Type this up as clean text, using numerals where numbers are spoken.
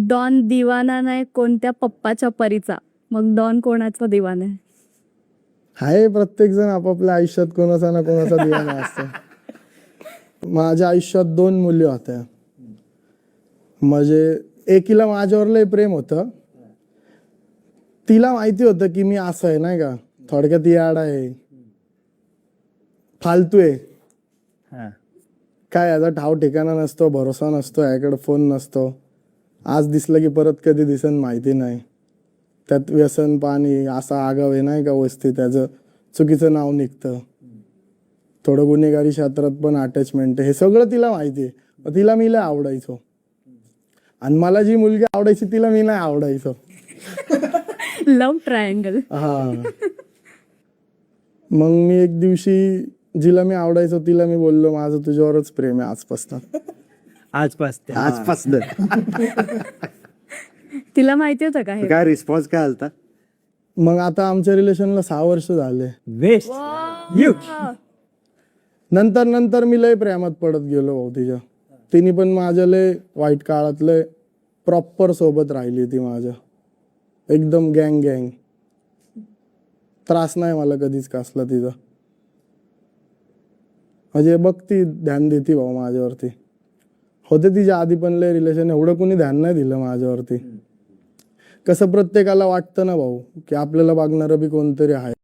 Don दिवाना नाही कोणत्या पप्पाच्या परीचा, मग डॉन कोणाचा दिवाना आहे? आहे प्रत्येक जण आपापल्या आयुष्यात कोणाचा ना कोणाचा दिवाना असतो. माझ्या आयुष्यात 2 मुली होत्या. म्हणजे एकीला माझ्यावर लय प्रेम होतं. तिला माहिती होतं की मी असं आहे नाही का, थोडक्यात याड आहे, फालतू आहे, काय याचा ठाव ठिकाणा नसतो, भरोसा नसतो, याकडे फोन नसतो, आज दिसलं की परत कधी दिसन माहिती नाही, त्यात व्यसन पाणी असा आगाव आहे नाही का वस्ती, त्याचं चुकीचं नाव निघतं, थोडं गुन्हेगारी क्षेत्रात पण अटॅचमेंट, हे सगळं तिला माहिती आहे. मग तिला मी लय आवडायचो आणि मला जी मुलगी आवडायची तिला मी नाही आवडायचो. Love triangle. हा. मग मी एक दिवशी जिला मी आवडायचो तिला मी बोललो माझं तुझ्यावरच प्रेम आहे आजपासून. आजपासून तिला माहिती होतं का हे? काय रिस्पॉन्स काय आलता? मग आता आमच्या रिलेशनला 6 वर्ष झाले. वेस्ट. नंतर मी लय प्रेमात पडत गेलो भाऊ तिच्या. तिने पण माझ्या लय वाईट काळात लय प्रॉपर सोबत राहिली ती माझ्या, एकदम गँग. त्रास नाही मला कधीच कसला तिचा. म्हणजे बघ ती ध्यान देते भाऊ माझ्यावरती. होते तिच्या आधी पण लय रिलेशन, एवढं कोणी ध्यान नाही दिलं माझ्यावरती. कसं प्रत्येकाला वाटतं ना भाऊ की आपल्याला बघणारं बी कोणतरी आहे.